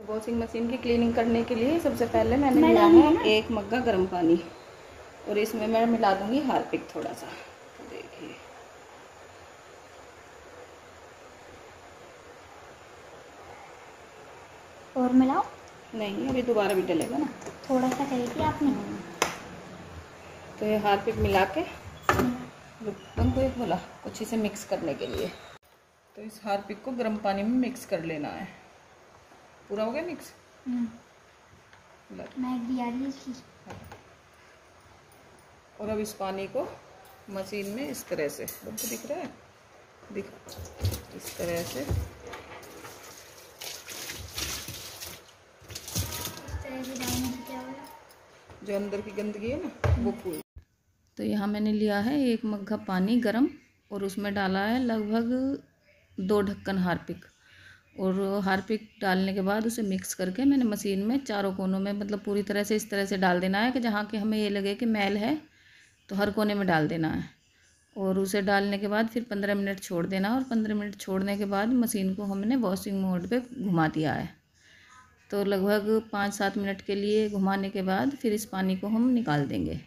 तो washing machine की cleaning करने के लिए सबसे पहले मैंने लिया है 1 मग्गा गर्म पानी और इसमें मैं मिला दूंगी हार्पिक थोड़ा सा। तो देखिए और मिलाओ। नहीं, अभी दोबारा भी डलेगा ना, थोड़ा सा करेगी आपने। तो ये हार्पिक मिला के तुमको एक बोला कुछ इसे मिक्स करने के लिए। तो इस हार्पिक को गर्म पानी में मिक्स कर लेना है। पूरा हो गया मिक्स। मैं दिया इसकी। और अब इस पानी को मशीन में इस तरह से, आपको दिख रहा है, दिख इस तरह से जो अंदर की गंदगी है ना वो फूल। तो यहाँ मैंने लिया है 1 मग्गा पानी गरम और उसमें डाला है लगभग 2 ढक्कन हार्पिक। और हार्पिक डालने के बाद उसे मिक्स करके मैंने मशीन में चारों कोनों में, मतलब पूरी तरह से इस तरह से डाल देना है कि जहाँ के हमें ये लगे कि मैल है तो हर कोने में डाल देना है। और उसे डालने के बाद फिर 15 मिनट छोड़ देना। और 15 मिनट छोड़ने के बाद मशीन को हमने वॉशिंग मोड पे घुमा दिया है। तो लगभग 5-7 मिनट के लिए घुमाने के बाद फिर इस पानी को हम निकाल देंगे।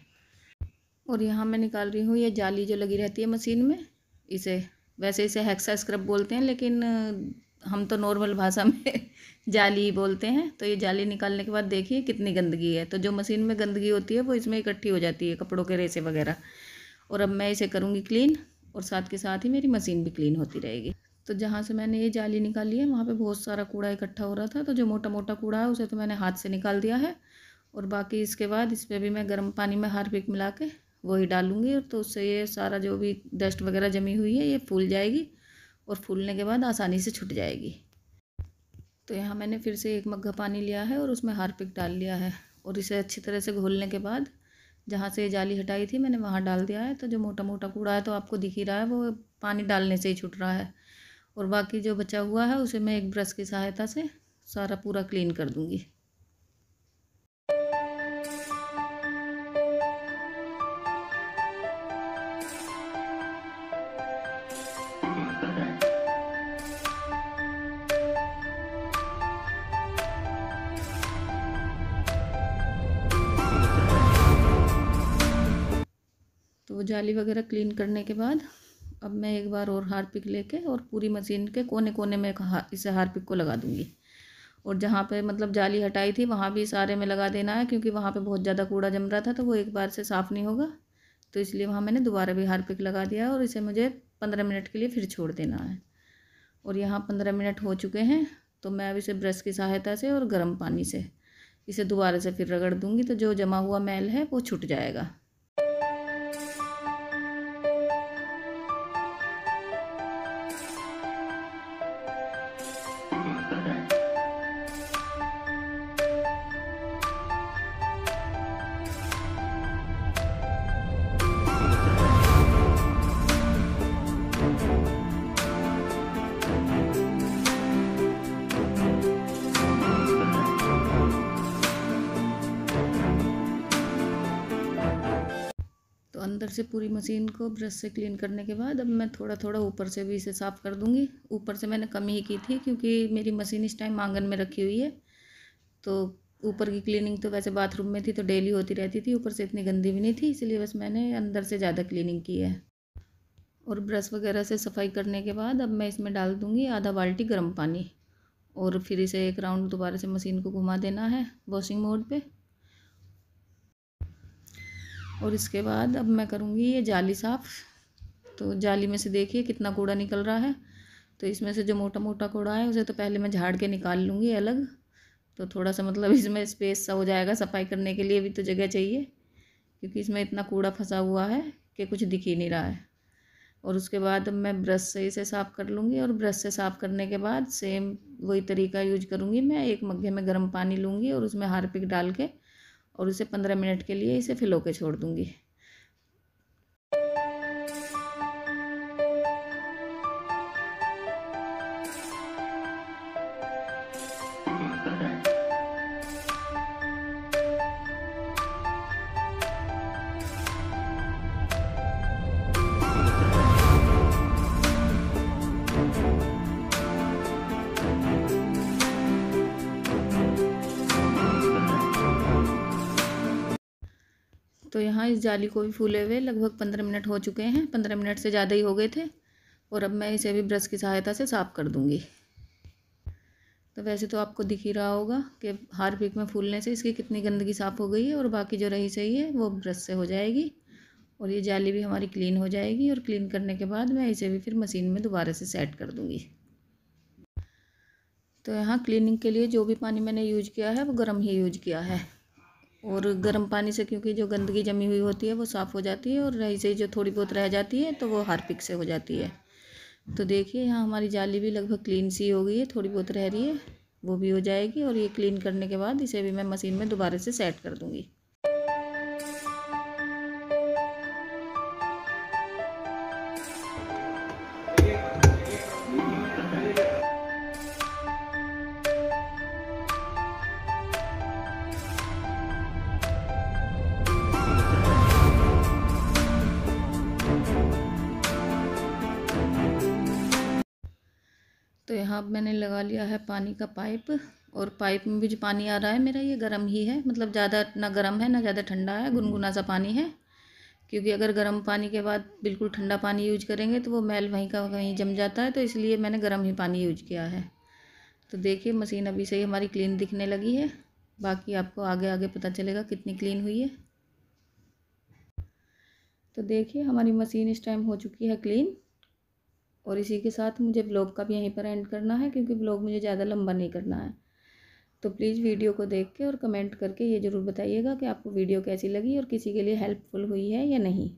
और यहाँ मैं निकाल रही हूँ ये जाली जो लगी रहती है मशीन में, वैसे इसे हेक्सा स्क्रब बोलते हैं, लेकिन हम तो नॉर्मल भाषा में जाली ही बोलते हैं। तो ये जाली निकालने के बाद देखिए कितनी गंदगी है। तो जो मशीन में गंदगी होती है वो इसमें इकट्ठी हो जाती है, कपड़ों के रेसे वगैरह। और अब मैं इसे करूँगी क्लीन और साथ के साथ ही मेरी मशीन भी क्लीन होती रहेगी। तो जहाँ से मैंने ये जाली निकाली है वहाँ पे बहुत सारा कूड़ा इकट्ठा हो रहा था। तो जो मोटा मोटा कूड़ा है उसे तो मैंने हाथ से निकाल दिया है। और बाकी इसके बाद इस पर भी मैं गर्म पानी में हार्पिक मिला के वही डालूँगी। और तो उससे ये सारा जो भी डस्ट वगैरह जमी हुई है ये फूल जाएगी और फूलने के बाद आसानी से छूट जाएगी। तो यहाँ मैंने फिर से 1 मग्गा पानी लिया है और उसमें हार्पिक डाल लिया है। और इसे अच्छी तरह से घोलने के बाद जहाँ से ये जाली हटाई थी मैंने वहाँ डाल दिया है। तो जो मोटा मोटा कूड़ा है तो आपको दिख ही रहा है, वो पानी डालने से ही छूट रहा है। और बाकी जो बचा हुआ है उसे मैं एक ब्रश की सहायता से सारा पूरा क्लीन कर दूँगी। तो जाली वगैरह क्लीन करने के बाद अब मैं एक बार और हार्पिक लेके और पूरी मशीन के कोने कोने में इसे हार्पिक को लगा दूंगी। और जहाँ पे मतलब जाली हटाई थी वहाँ भी सारे में लगा देना है, क्योंकि वहाँ पे बहुत ज़्यादा कूड़ा जम रहा था तो वो एक बार से साफ़ नहीं होगा। तो इसलिए वहाँ मैंने दोबारा भी हार्पिक लगा दिया है और इसे मुझे 15 मिनट के लिए फिर छोड़ देना है। और यहाँ 15 मिनट हो चुके हैं। तो मैं अब इसे ब्रश की सहायता से और गर्म पानी से इसे दोबारा से फिर रगड़ दूँगी। तो जो जमा हुआ मैल है वो छूट जाएगा। तो अंदर से पूरी मशीन को ब्रश से क्लीन करने के बाद अब मैं थोड़ा थोड़ा ऊपर से भी इसे साफ़ कर दूंगी। ऊपर से मैंने कम ही की थी क्योंकि मेरी मशीन इस टाइम आंगन में रखी हुई है। तो ऊपर की क्लीनिंग तो वैसे बाथरूम में थी तो डेली होती रहती थी, ऊपर से इतनी गंदी भी नहीं थी, इसलिए बस मैंने अंदर से ज़्यादा क्लीनिंग की है। और ब्रश वगैरह से सफाई करने के बाद अब मैं इसमें डाल दूँगी आधा बाल्टी गर्म पानी। और फिर इसे एक राउंड दोबारा से मशीन को घुमा देना है वॉशिंग मोड पे। और इसके बाद अब मैं करूँगी ये जाली साफ़। तो जाली में से देखिए कितना कूड़ा निकल रहा है। तो इसमें से जो मोटा मोटा कूड़ा है उसे तो पहले मैं झाड़ के निकाल लूँगी अलग। तो थोड़ा सा मतलब इसमें स्पेस सा हो जाएगा, सफाई करने के लिए भी तो जगह चाहिए, क्योंकि इसमें इतना कूड़ा फंसा हुआ है कि कुछ दिख ही नहीं रहा है। और उसके बाद मैं ब्रश से इसे साफ़ कर लूँगी। और ब्रश से साफ़ करने के बाद सेम वही तरीका यूज करूँगी। मैं 1 मग्गे में गर्म पानी लूँगी और उसमें हार्पिक डाल के और उसे 15 मिनट के लिए इसे फिलो के छोड़ दूँगी। तो यहाँ इस जाली को भी फूले हुए लगभग 15 मिनट हो चुके हैं, 15 मिनट से ज़्यादा ही हो गए थे। और अब मैं इसे भी ब्रश की सहायता से साफ़ कर दूँगी। तो वैसे तो आपको दिख ही रहा होगा कि हार्पिक में फूलने से इसकी कितनी गंदगी साफ़ हो गई है, और बाकी जो रही सही है वो ब्रश से हो जाएगी। और ये जाली भी हमारी क्लीन हो जाएगी, और क्लीन करने के बाद मैं इसे भी फिर मशीन में दोबारा से सेट कर दूँगी। तो यहाँ क्लीनिंग के लिए जो भी पानी मैंने यूज किया है वो गर्म ही यूज किया है। और गर्म पानी से क्योंकि जो गंदगी जमी हुई होती है वो साफ़ हो जाती है, और रही सही जो थोड़ी बहुत रह जाती है तो वो हार्पिक से हो जाती है। तो देखिए यहाँ हमारी जाली भी लगभग क्लीन सी हो गई है, थोड़ी बहुत रह रही है वो भी हो जाएगी। और ये क्लीन करने के बाद इसे भी मैं मशीन में दोबारा से सेट कर दूँगी। तो यहाँ मैंने लगा लिया है पानी का पाइप, और पाइप में भी जो पानी आ रहा है मेरा ये गर्म ही है, मतलब ज़्यादा ना गर्म है ना ज़्यादा ठंडा है, गुनगुना सा पानी है। क्योंकि अगर गर्म पानी के बाद बिल्कुल ठंडा पानी यूज करेंगे तो वो मैल वहीं का वहीं जम जाता है, तो इसलिए मैंने गर्म ही पानी यूज किया है। तो देखिए मशीन अभी से ही हमारी क्लीन दिखने लगी है, बाकी आपको आगे आगे पता चलेगा कितनी क्लीन हुई है। तो देखिए हमारी मशीन इस टाइम हो चुकी है क्लीन। और इसी के साथ मुझे ब्लॉग का भी यहीं पर एंड करना है, क्योंकि ब्लॉग मुझे ज़्यादा लंबा नहीं करना है। तो प्लीज़ वीडियो को देख के और कमेंट करके ये ज़रूर बताइएगा कि आपको वीडियो कैसी लगी और किसी के लिए हेल्पफुल हुई है या नहीं।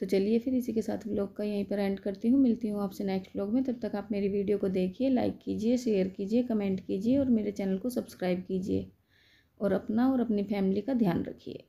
तो चलिए फिर इसी के साथ ब्लॉग का यहीं पर एंड करती हूँ। मिलती हूँ आपसे नेक्स्ट ब्लॉग में। तब तक आप मेरी वीडियो को देखिए, लाइक कीजिए, शेयर कीजिए, कमेंट कीजिए और मेरे चैनल को सब्सक्राइब कीजिए। और अपना और अपनी फैमिली का ध्यान रखिए।